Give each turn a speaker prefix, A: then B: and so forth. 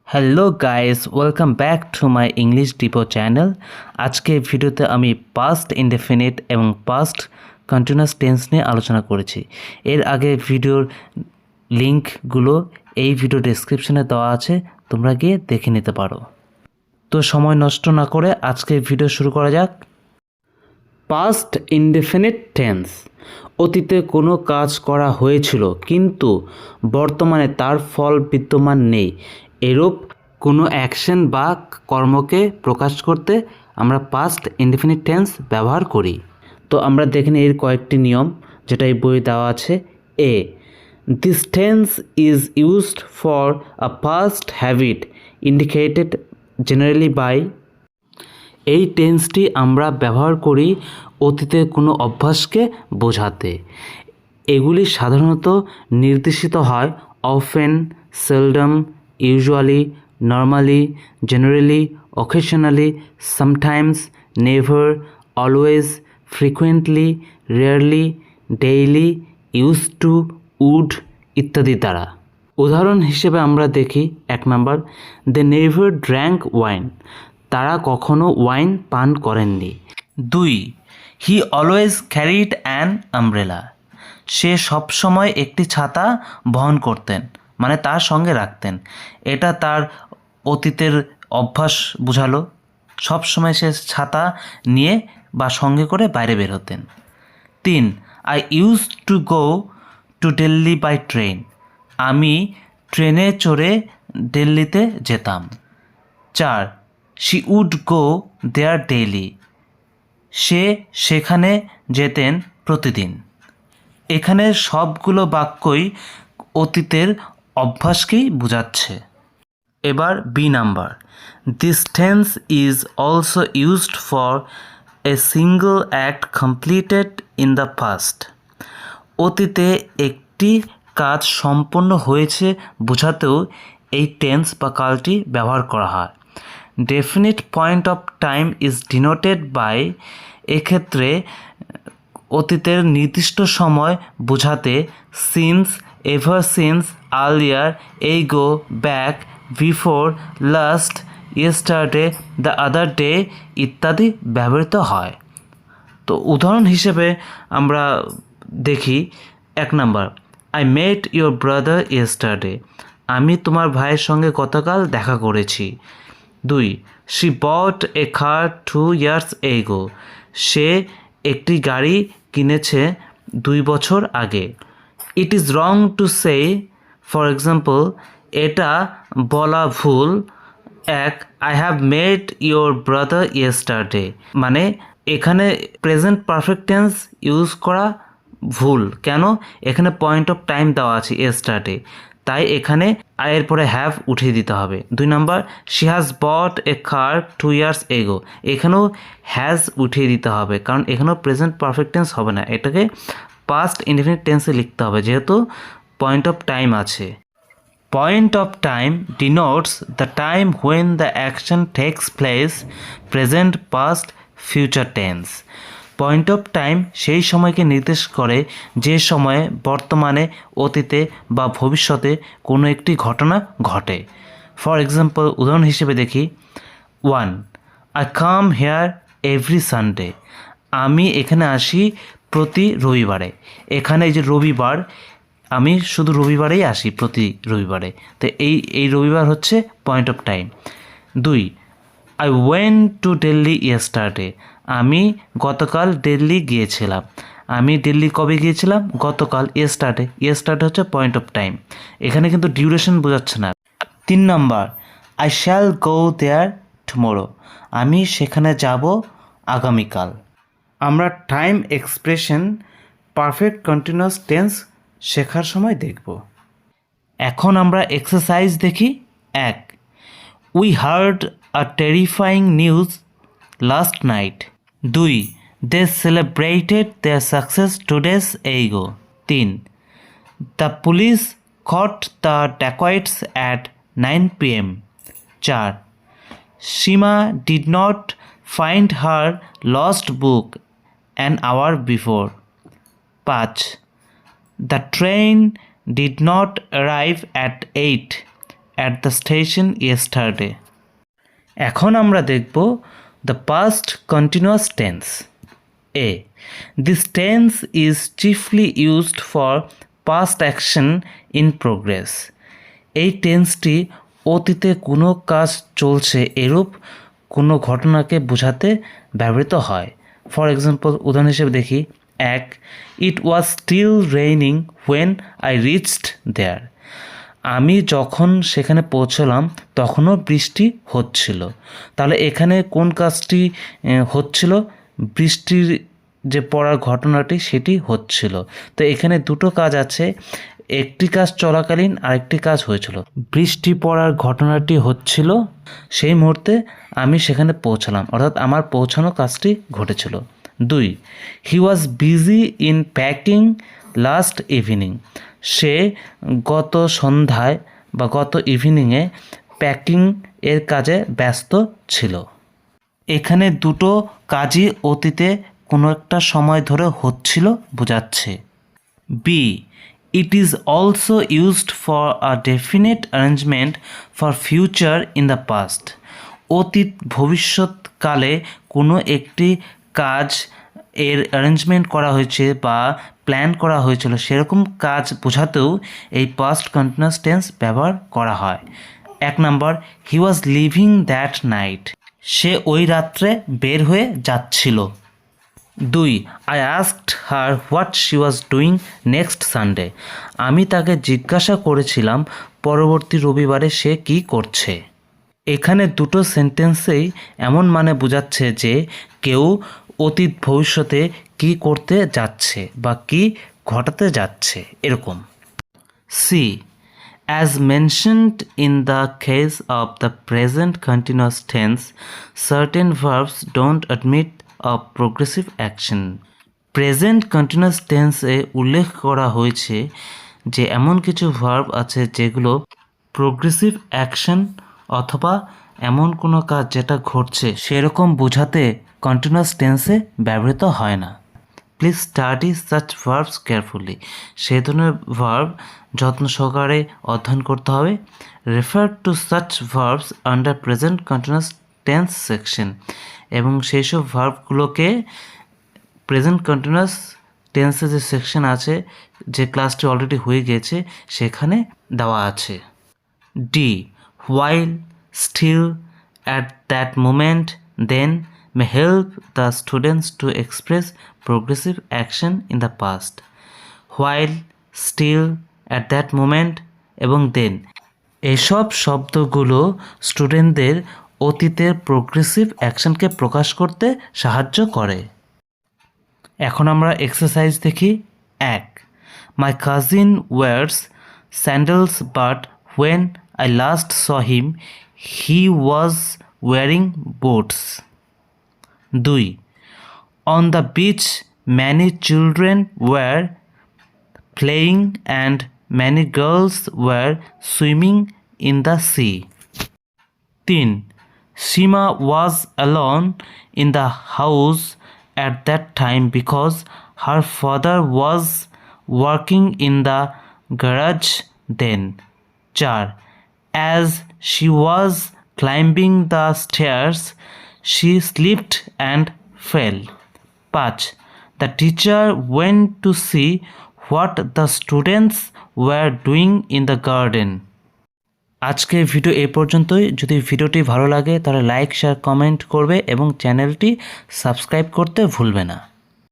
A: Hello guys, welcome back to my English depot channel. আজকে ভিডিওতে আমি পাস্ট ইনডেফিনিট এবং পাস্ট কন্টিনিউয়াস টেন্স নিয়ে আলোচনা করেছি। এর আগে ভিডিওর লিঙ্কগুলো এই ভিডিও ডেসক্রিপশনে দেওয়া আছে, তোমরা গিয়ে দেখে নিতে পারো। তো সময় নষ্ট না করে আজকে ভিডিও শুরু করা যাক। পাস্ট ইনডেফিনিট টেন্স, অতীতে কোনো কাজ করা হয়েছিল কিন্তু বর্তমানে তার ফল বিদ্যমান নেই, এরূপ কোনো অ্যাকশন বা কর্মকে প্রকাশ করতে আমরা পাস্ট ইনডেফিনিট টেন্স ব্যবহার করি। তো আমরা দেখে নিই এর কয়েকটি নিয়ম, যেটা এই বইয়ে দেওয়া আছে। এ, this tense is used for a past habit indicated generally by. এই টেন্সটি আমরা ব্যবহার করি অতীতের কোনো অভ্যাসকে বোঝাতে। এগুলি সাধারণত নির্দেশিত হয় often, seldom, usually, normally, generally, occasionally, sometimes, never, always, frequently, rarely, daily, use to, would ইত্যাদি দ্বারা। উদাহরণ হিসেবে আমরা দেখি 1 number, they never drank wine, তারা কখনো ওয়াইন পান করেননি। 2, he always carried an umbrella, সে সবসময় একটি ছাতা বহন করতেন, মানে তার সঙ্গে রাখতেন। এটা তার অতীতের অভ্যাস বোঝালো, সবসময় সে ছাতা নিয়ে বা সঙ্গে করে বাইরে বের হতেন। 3, I use to go to Delhi by train, আমি ট্রেনে চড়ে দিল্লিতে যেতাম। 4, she would go there daily, সে সেখানে যেতেন প্রতিদিন। এখানে সবগুলো বাক্যই অতীতের অভ্যাসকেই বোঝাচ্ছে। এবার B number, this tense is also used for a single act completed in the past, অতীতে একটি কাজ সম্পন্ন হয়েছে বোঝাতেও এই টেন্স বা কালটি ব্যবহার করা হয়। Definite point of time is denoted by, এক্ষেত্রে অতীতের নির্দিষ্ট সময় বোঝাতে since, ever since, earlier, ago, back, before, last, yesterday, the other day ইত্যাদি ব্যবহৃত হয়। তো উদাহরণ হিসেবে আমরা দেখি 1 number, I met your brother yesterday, আমি তোমার ভাইয়ের সঙ্গে গতকাল দেখা করেছি। 2, she bought a car 2 years ago, সে একটি গাড়ি কিনেছে 2 বছর আগে। It is wrong to say, for example, এটা বলা ভুল। 1, I have mate your brother yesterday, মানে এখানে প্রেজেন্ট পারফেক্ট টেন্স ইউজ করা ভুল। কেন? এখানে পয়েন্ট অফ টাইম দেওয়া আছে ইয়েস্টারডে, তাই এখানে আয়ের পরে হ্যাভ উঠিয়ে দিতে হবে। 2 number, she has bought a car 2 years ago, এখানেও হ্যাজ উঠিয়ে দিতে হবে, কারণ এখানেও প্রেজেন্ট পারফেক্ট টেন্স হবে না, এটাকে পাস্ট ইনডেফিনিট টেন্সে লিখতে হবে যেহেতু পয়েন্ট অফ টাইম আছে। Point of time denotes the time when the action takes place, present, past, future tense. Point of time সেই সময়কে নির্দেশ করে যে সময়ে বর্তমানে, অতীতে বা ভবিষ্যতে কোনো একটি ঘটনা ঘটে। ফর এক্সাম্পল, উদাহরণ হিসেবে দেখি 1, I come here every Sunday, আমি এখানে আসি প্রতি রবিবারে। এখানে এই যে রবিবার, আমি শুধু রবিবারেই আসি, প্রতি রবিবারে, তো এই রবিবার হচ্ছে point of time. 2, I went to Delhi yesterday, আমি গতকাল দিল্লি গিয়েছিলাম। আমি দিল্লি কবে গিয়েছিলাম? গতকাল, ইয়েস্টারডে। ইয়েস্টারডে হচ্ছে পয়েন্ট অফ টাইম, এখানে কিন্তু ডিউরেশন বোঝাচ্ছে না। 3 number, I shall go there tomorrow, আমি সেখানে যাব আগামীকাল। আমরা time expression perfect continuous tense শেখার সময় দেখব। এখন আমরা এক্সারসাইজ দেখি। 1, we heard a terrifying news last night. 2, they celebrated their success 2 days ago. 3, the police caught the dacoits at 9 p.m. 4, Shima did not find her lost book an hour before. 5, the train did not arrive at 8 at the station yesterday. এখন আমরা দেখব the past continuous tense. A. This tense is chiefly used for past action in progress. এই টেন্সটি অতীতে কোনো কাজ চলছে এরূপ কোনো ঘটনাকে বোঝাতে ব্যবহৃত হয়। ফর এক্সাম্পল উদাহরণ হিসেবে দেখি, 1. It was still raining when I reached there. আমি যখন সেখানে পৌঁছলাম তখনও বৃষ্টি হচ্ছিল। তাহলে এখানে কোন কাজটি হচ্ছিল? বৃষ্টির যে পড়ার ঘটনাটি সেটি হচ্ছিল। তো এখানে দুটো কাজ আছে, একটি কাজ চলাকালীন আরেকটি কাজ হয়েছিল। বৃষ্টি পড়ার ঘটনাটি হচ্ছিল, সেই মুহূর্তে আমি সেখানে পৌঁছলাম, অর্থাৎ আমার পৌঁছানো কাজটি ঘটেছিল। 2. He was busy in packing last evening. সে গত সন্ধ্যায় বা গত ইভিনিংয়ে প্যাকিং এর কাজে ব্যস্ত ছিল। এখানে দুটো কাজই অতীতে কোনো একটা সময় ধরে হচ্ছিল বোঝাচ্ছে। B. It is also used for a definite arrangement for future in the past. অতীত ভবিষ্যৎকালে কোনো একটি কাজ এর অ্যারেঞ্জমেন্ট করা হয়েছে বা প্ল্যান করা হয়েছিল সেরকম কাজ বোঝাতেও এই পাস্ট কন্টিনিউয়াস টেন্স ব্যবহার করা হয়। 1 নম্বর, হি ওয়াজ লিভিং দ্যাট নাইট। সে ওই রাত্রে বের হয়ে যাচ্ছিল। 2. I asked her what she was doing next Sunday. আমি তাকে জিজ্ঞাসা করেছিলাম পরবর্তী রবিবারে সে কী করছে। এখানে দুটো সেন্টেন্সেই এমন মানে বোঝাচ্ছে যে কেউ অতীত ভবিষ্যতে কী করতে যাচ্ছে বা কী ঘটাতে যাচ্ছে এরকম। C. As mentioned in the case of the present continuous tense, certain verbs don't admit a progressive action. Present continuous টেন্সে উল্লেখ করা হয়েছে যে এমন কিছু ভার্ব আছে যেগুলো প্রোগ্রেসিভ অ্যাকশন অথবা এমন কোনো কাজ যেটা ঘটছে সেরকম বোঝাতে কন্টিনিউয়াস টেন্সে ব্যবহৃত হয় না। Please study such verbs carefully. সেই ধরনের ভার্ব যত্ন সহকারে অধ্যয়ন করতে হবে। Refer to such verbs under present continuous tense section. এবং সেই সব ভার্বগুলোকে প্রেজেন্ট কন্টিনিউয়াস টেন্সের যে সেকশন আছে, যে ক্লাসটি অলরেডি হয়ে গিয়েছে সেখানে দেওয়া আছে। D. While, still, at that moment, then may help the students to express progressive action in the past. While, still, at that moment এবং then এসব শব্দগুলো স্টুডেন্টদের অতীতের প্রোগ্রেসিভ অ্যাকশনকে প্রকাশ করতে সাহায্য করে। এখন আমরা এক্সারসাইজ দেখি। 1. My cousin wears sandals but when I last saw him he was wearing boots. 2. On the beach many children were playing and many girls were swimming in the sea. 3. Shima was alone in the house at that time because her father was working in the garage then. 4. As she was climbing the stairs she slipped and fell. 5. The teacher went to see what the students were doing in the garden. আজকের video এই পর্যন্তই। যদি ভিডিওটি ভালো লাগে তাহলে like, share, comment করবে এবং চ্যানেলটি সাবস্ক্রাইব করতে ভুলবে না।